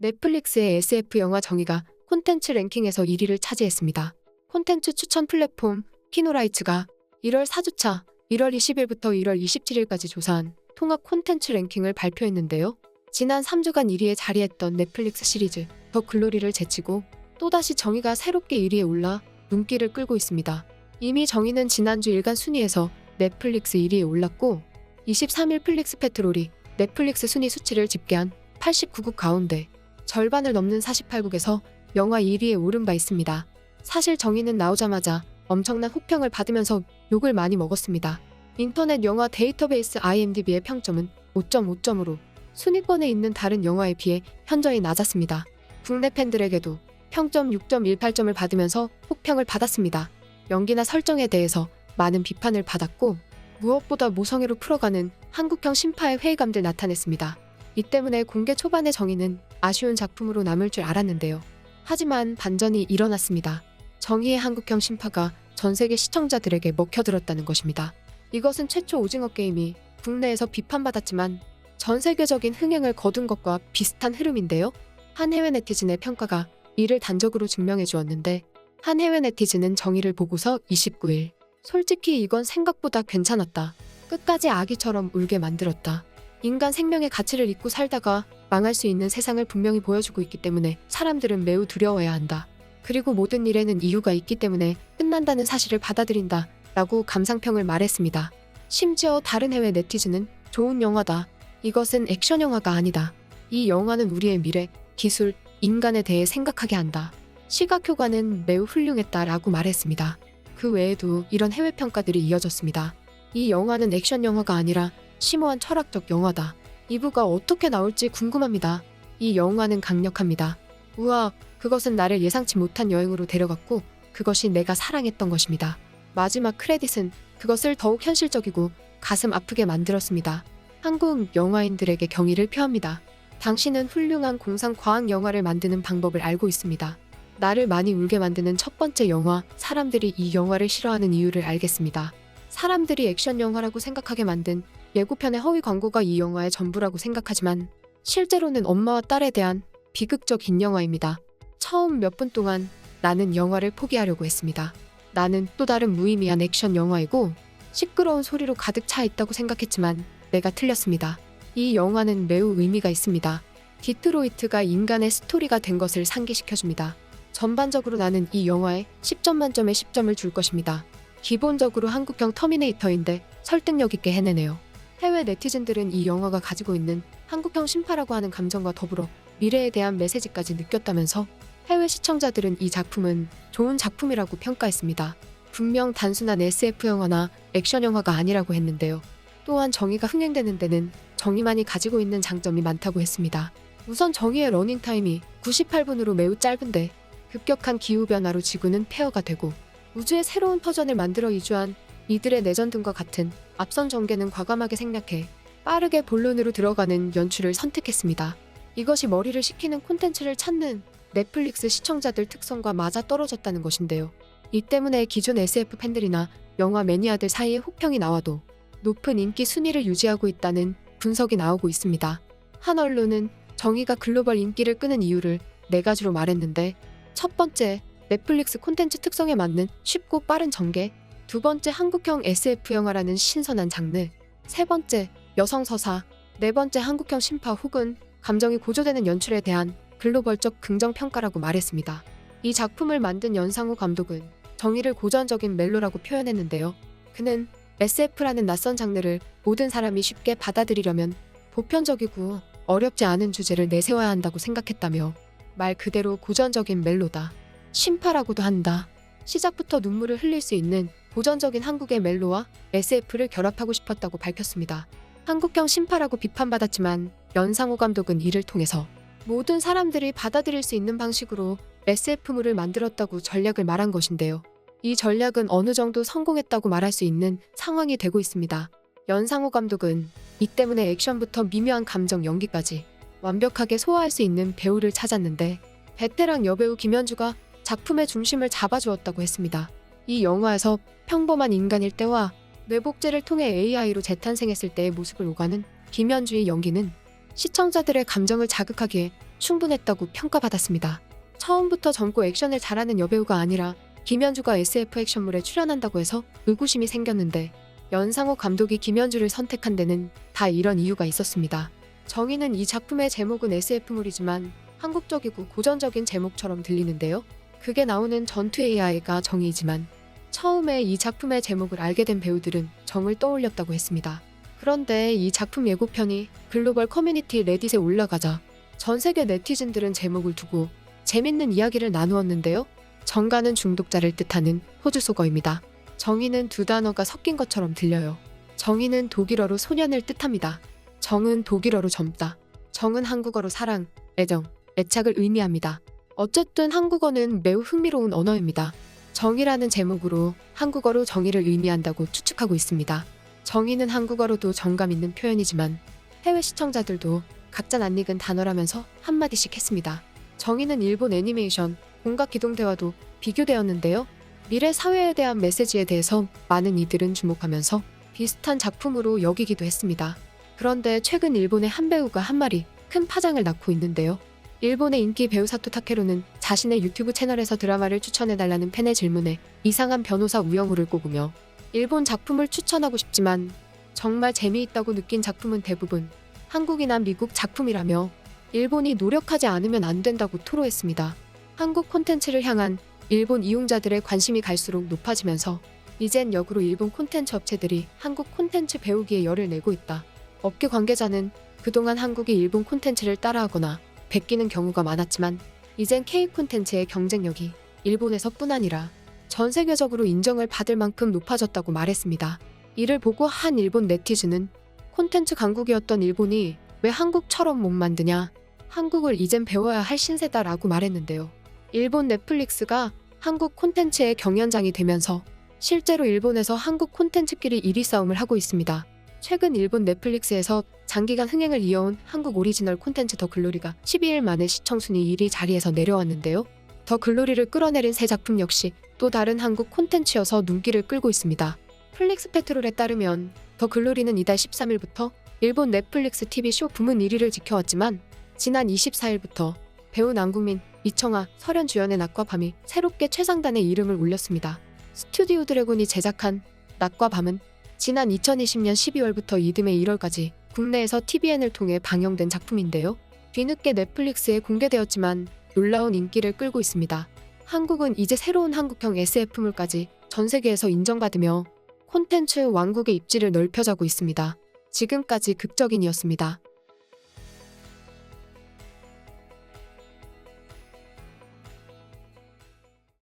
넷플릭스의 SF 영화 정의가 콘텐츠 랭킹에서 1위를 차지했습니다. 콘텐츠 추천 플랫폼 키노라이츠가 1월 4주차 1월 20일부터 1월 27일까지 조사한 통합 콘텐츠 랭킹을 발표했는데요. 지난 3주간 1위에 자리했던 넷플릭스 시리즈 더 글로리를 제치고 또다시 정의가 새롭게 1위에 올라 눈길을 끌고 있습니다. 이미 정의는 지난주 일간 순위에서 넷플릭스 1위에 올랐고 23일 플릭스 페트롤이 넷플릭스 순위 수치를 집계한 89국 가운데 절반을 넘는 48국에서 영화 1위에 오른 바 있습니다. 사실 정의는 나오자마자 엄청난 호평을 받으면서 욕을 많이 먹었습니다. 인터넷 영화 데이터베이스 IMDb의 평점은 5.5점으로 순위권에 있는 다른 영화에 비해 현저히 낮았습니다. 국내 팬들에게도 평점 6.18점을 받으면서 호평을 받았습니다. 연기나 설정에 대해서 많은 비판을 받았고 무엇보다 모성애로 풀어가는 한국형 신파의 회의감들 나타냈습니다. 이 때문에 공개 초반의 정의는 아쉬운 작품으로 남을 줄 알았는데요. 하지만 반전이 일어났습니다. 정의의 한국형 신파가 전 세계 시청자들에게 먹혀들었다는 것입니다. 이것은 최초 오징어 게임이 국내에서 비판받았지만 전 세계적인 흥행을 거둔 것과 비슷한 흐름인데요. 한 해외 네티즌의 평가가 이를 단적으로 증명해 주었는데 한 해외 네티즌은 정의를 보고서 29일 솔직히 이건 생각보다 괜찮았다. 끝까지 아기처럼 울게 만들었다. 인간 생명의 가치를 잊고 살다가 망할 수 있는 세상을 분명히 보여주고 있기 때문에 사람들은 매우 두려워해야 한다. 그리고 모든 일에는 이유가 있기 때문에 끝난다는 사실을 받아들인다. 라고 감상평을 말했습니다. 심지어 다른 해외 네티즌은 좋은 영화다. 이것은 액션 영화가 아니다. 이 영화는 우리의 미래, 기술, 인간에 대해 생각하게 한다. 시각 효과는 매우 훌륭했다. 라고 말했습니다. 그 외에도 이런 해외 평가들이 이어졌습니다. 이 영화는 액션 영화가 아니라 심오한 철학적 영화다. 2부가 어떻게 나올지 궁금합니다. 이 영화는 강력합니다. 우와, 그것은 나를 예상치 못한 여행으로 데려갔고 그것이 내가 사랑했던 것입니다. 마지막 크레딧은 그것을 더욱 현실적이고 가슴 아프게 만들었습니다. 한국 영화인들에게 경의를 표합니다. 당신은 훌륭한 공상 과학 영화를 만드는 방법을 알고 있습니다. 나를 많이 울게 만드는 첫 번째 영화, 사람들이 이 영화를 싫어하는 이유를 알겠습니다. 사람들이 액션 영화라고 생각하게 만든 예고편의 허위 광고가 이 영화의 전부라고 생각하지만 실제로는 엄마와 딸에 대한 비극적인 영화입니다. 처음 몇 분 동안 나는 영화를 포기하려고 했습니다. 나는 또 다른 무의미한 액션 영화이고 시끄러운 소리로 가득 차 있다고 생각했지만 내가 틀렸습니다. 이 영화는 매우 의미가 있습니다. 디트로이트가 인간의 스토리가 된 것을 상기시켜줍니다. 전반적으로 나는 이 영화에 10점 만점에 10점을 줄 것입니다. 기본적으로 한국형 터미네이터인데 설득력 있게 해내네요. 해외 네티즌들은 이 영화가 가지고 있는 한국형 신파라고 하는 감정과 더불어 미래에 대한 메시지까지 느꼈다면서 해외 시청자들은 이 작품은 좋은 작품이라고 평가했습니다. 분명 단순한 SF 영화나 액션 영화가 아니라고 했는데요. 또한 정의가 흥행되는 데는 정의만이 가지고 있는 장점이 많다고 했습니다. 우선 정의의 러닝타임이 98분으로 매우 짧은데 급격한 기후변화로 지구는 폐허가 되고 우주의 새로운 터전을 만들어 이주한 이들의 내전 등과 같은 앞선 전개는 과감하게 생략해 빠르게 본론으로 들어가는 연출을 선택했습니다. 이것이 머리를 식히는 콘텐츠를 찾는 넷플릭스 시청자들 특성과 맞아 떨어졌다는 것인데요. 이 때문에 기존 SF 팬들이나 영화 매니아들 사이에 호평이 나와도 높은 인기 순위를 유지하고 있다는 분석이 나오고 있습니다. 한 언론은 정의가 글로벌 인기를 끄는 이유를 4가지로 말했는데 첫 번째, 넷플릭스 콘텐츠 특성에 맞는 쉽고 빠른 전개, 두 번째, 한국형 SF 영화라는 신선한 장르, 세 번째, 여성 서사, 네 번째, 한국형 신파 혹은 감정이 고조되는 연출에 대한 글로벌적 긍정평가라고 말했습니다. 이 작품을 만든 연상호 감독은 정의를 고전적인 멜로라고 표현했는데요. 그는 SF라는 낯선 장르를 모든 사람이 쉽게 받아들이려면 보편적이고 어렵지 않은 주제를 내세워야 한다고 생각했다며 말 그대로 고전적인 멜로다. 신파라고도 한다. 시작부터 눈물을 흘릴 수 있는 고전적인 한국의 멜로와 SF를 결합하고 싶었다고 밝혔습니다. 한국형 신파라고 비판받았지만 연상호 감독은 이를 통해서 모든 사람들이 받아들일 수 있는 방식으로 SF물을 만들었다고 전략을 말한 것인데요. 이 전략은 어느 정도 성공했다고 말할 수 있는 상황이 되고 있습니다. 연상호 감독은 이 때문에 액션부터 미묘한 감정 연기까지 완벽하게 소화할 수 있는 배우를 찾았는데 베테랑 여배우 김현주가 작품의 중심을 잡아주었다고 했습니다. 이 영화에서 평범한 인간일 때와 뇌복제를 통해 AI로 재탄생했을 때의 모습을 오가는 김현주의 연기는 시청자들의 감정을 자극하기에 충분했다고 평가받았습니다. 처음부터 젊고 액션을 잘하는 여배우가 아니라 김연주가 SF 액션물에 출연한다고 해서 의구심이 생겼는데 연상호 감독이 김연주를 선택한 데는 다 이런 이유가 있었습니다. 정의는 이 작품의 제목은 SF물이지만 한국적이고 고전적인 제목처럼 들리는데요. 그게 나오는 전투 AI가 정의이지만 처음에 이 작품의 제목을 알게 된 배우들은 정을 떠올렸다고 했습니다. 그런데 이 작품 예고편이 글로벌 커뮤니티 레딧에 올라가자 전 세계 네티즌들은 제목을 두고 재밌는 이야기를 나누었는데요. 정가는 중독자를 뜻하는 호주 속어입니다. 정의는 두 단어가 섞인 것처럼 들려요. 정의는 독일어로 소년을 뜻합니다. 정은 독일어로 젊다. 정은 한국어로 사랑, 애정, 애착을 의미합니다. 어쨌든 한국어는 매우 흥미로운 언어입니다. 정의라는 제목으로 한국어로 정의를 의미한다고 추측하고 있습니다. 정의는 한국어로도 정감 있는 표현이지만 해외 시청자들도 각자 낯익은 단어라면서 한마디씩 했습니다. 정의는 일본 애니메이션 공각기동대와도 비교되었는데요. 미래 사회에 대한 메시지에 대해서 많은 이들은 주목하면서 비슷한 작품으로 여기기도 했습니다. 그런데 최근 일본의 한 배우가 한 마리 큰 파장을 낳고 있는데요. 일본의 인기 배우 사토 타케루는 자신의 유튜브 채널에서 드라마를 추천해달라는 팬의 질문에 이상한 변호사 우영우를 꼽으며 일본 작품을 추천하고 싶지만 정말 재미있다고 느낀 작품은 대부분 한국이나 미국 작품이라며 일본이 노력하지 않으면 안 된다고 토로했습니다. 한국 콘텐츠를 향한 일본 이용자들의 관심이 갈수록 높아지면서 이젠 역으로 일본 콘텐츠 업체들이 한국 콘텐츠 배우기에 열을 내고 있다. 업계 관계자는 그동안 한국이 일본 콘텐츠를 따라하거나 베끼는 경우가 많았지만 이젠 K 콘텐츠의 경쟁력이 일본에서뿐 아니라 전 세계적으로 인정을 받을 만큼 높아졌다고 말했습니다. 이를 보고 한 일본 네티즌은 콘텐츠 강국이었던 일본이 왜 한국처럼 못 만드냐? 한국을 이젠 배워야 할 신세다라고 말했는데요. 일본 넷플릭스가 한국 콘텐츠의 경연장이 되면서 실제로 일본에서 한국 콘텐츠끼리 1위 싸움을 하고 있습니다. 최근 일본 넷플릭스에서 장기간 흥행을 이어온 한국 오리지널 콘텐츠 더 글로리가 12일 만에 시청순위 1위 자리에서 내려왔는데요. 더 글로리를 끌어내린 새 작품 역시 또 다른 한국 콘텐츠여서 눈길을 끌고 있습니다. 플릭스 페트롤에 따르면 더 글로리는 이달 13일부터 일본 넷플릭스 TV 쇼 부문 1위를 지켜왔지만 지난 24일부터 배우 남궁민, 이청아, 설현 주연의 낮과 밤이 새롭게 최상단에 이름을 올렸습니다. 스튜디오 드래곤이 제작한 낮과 밤은 지난 2020년 12월부터 이듬해 1월까지 국내에서 TVN을 통해 방영된 작품인데요. 뒤늦게 넷플릭스에 공개되었지만 놀라운 인기를 끌고 있습니다. 한국은 이제 새로운 한국형 SF물까지 전 세계에서 인정받으며 콘텐츠 왕국의 입지를 넓혀가고 있습니다. 지금까지 극적인이었습니다.